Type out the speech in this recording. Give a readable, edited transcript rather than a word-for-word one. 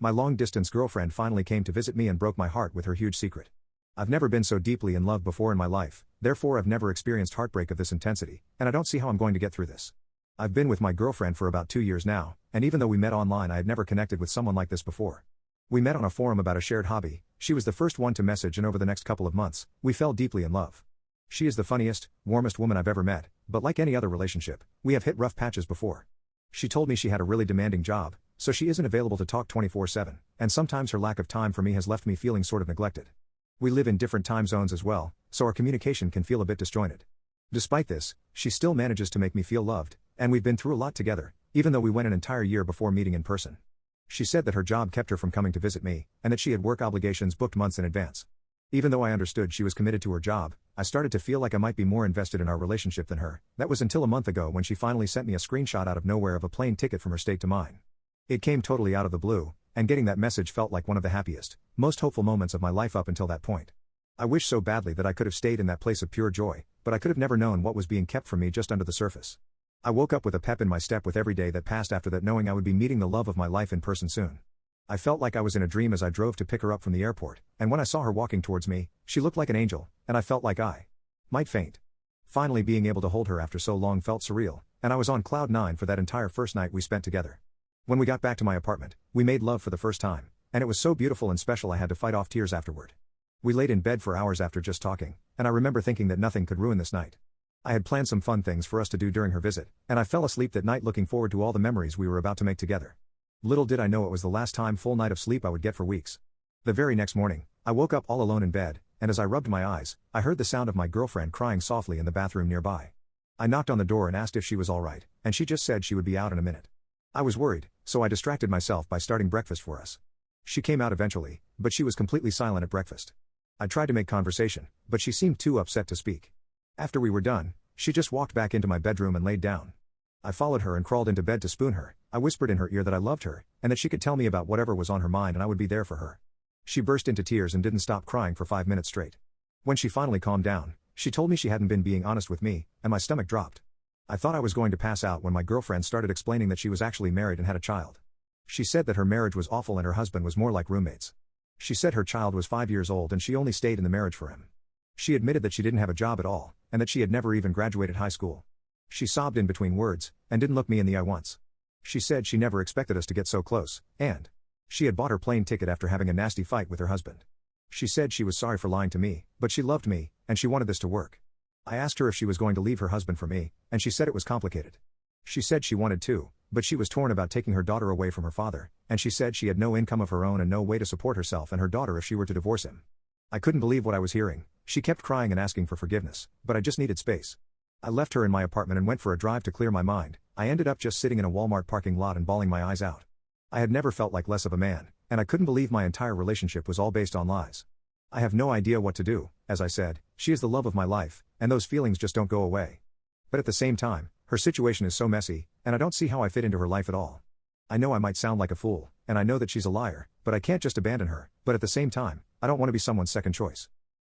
My long-distance girlfriend finally came to visit me and broke my heart with her huge secret. I've never been so deeply in love before in my life, therefore I've never experienced heartbreak of this intensity, and I don't see how I'm going to get through this. I've been with my girlfriend for about 2 years now, and even though we met online I had never connected with someone like this before. We met on a forum about a shared hobby, she was the first one to message, and over the next couple of months, we fell deeply in love. She is the funniest, warmest woman I've ever met, but like any other relationship, we have hit rough patches before. She told me she had a really demanding job, so she isn't available to talk 24/7, and sometimes her lack of time for me has left me feeling sort of neglected. We live in different time zones as well, so our communication can feel a bit disjointed. Despite this, she still manages to make me feel loved, and we've been through a lot together, even though we went an entire year before meeting in person. She said that her job kept her from coming to visit me, and that she had work obligations booked months in advance. Even though I understood she was committed to her job, I started to feel like I might be more invested in our relationship than her. That was until a month ago when she finally sent me a screenshot out of nowhere of a plane ticket from her state to mine. It came totally out of the blue, and getting that message felt like one of the happiest, most hopeful moments of my life up until that point. I wish so badly that I could have stayed in that place of pure joy, but I could have never known what was being kept from me just under the surface. I woke up with a pep in my step with every day that passed after that, knowing I would be meeting the love of my life in person soon. I felt like I was in a dream as I drove to pick her up from the airport, and when I saw her walking towards me, she looked like an angel, and I felt like I might faint. Finally being able to hold her after so long felt surreal, and I was on cloud 9 for that entire first night we spent together. When we got back to my apartment, we made love for the first time, and it was so beautiful and special I had to fight off tears afterward. We laid in bed for hours after just talking, and I remember thinking that nothing could ruin this night. I had planned some fun things for us to do during her visit, and I fell asleep that night looking forward to all the memories we were about to make together. Little did I know it was the last full night of sleep I would get for weeks. The very next morning, I woke up all alone in bed, and as I rubbed my eyes, I heard the sound of my girlfriend crying softly in the bathroom nearby. I knocked on the door and asked if she was all right, and she just said she would be out in a minute. I was worried, so I distracted myself by starting breakfast for us. She came out eventually, but she was completely silent at breakfast. I tried to make conversation, but she seemed too upset to speak. After we were done, she just walked back into my bedroom and laid down. I followed her and crawled into bed to spoon her. I whispered in her ear that I loved her, and that she could tell me about whatever was on her mind and I would be there for her. She burst into tears and didn't stop crying for 5 minutes straight. When she finally calmed down, she told me she hadn't been being honest with me, and my stomach dropped. I thought I was going to pass out when my girlfriend started explaining that she was actually married and had a child. She said that her marriage was awful and her husband was more like roommates. She said her child was 5 years old and she only stayed in the marriage for him. She admitted that she didn't have a job at all, and that she had never even graduated high school. She sobbed in between words, and didn't look me in the eye once. She said she never expected us to get so close, and she had bought her plane ticket after having a nasty fight with her husband. She said she was sorry for lying to me, but she loved me, and she wanted this to work. I asked her if she was going to leave her husband for me, and she said it was complicated. She said she wanted to, but she was torn about taking her daughter away from her father, and she said she had no income of her own and no way to support herself and her daughter if she were to divorce him. I couldn't believe what I was hearing. She kept crying and asking for forgiveness, but I just needed space. I left her in my apartment and went for a drive to clear my mind. I ended up just sitting in a Walmart parking lot and bawling my eyes out. I had never felt like less of a man, and I couldn't believe my entire relationship was all based on lies. I have no idea what to do. As I said, she is the love of my life, and those feelings just don't go away. But at the same time, her situation is so messy, and I don't see how I fit into her life at all. I know I might sound like a fool, and I know that she's a liar, but I can't just abandon her, but at the same time, I don't want to be someone's second choice.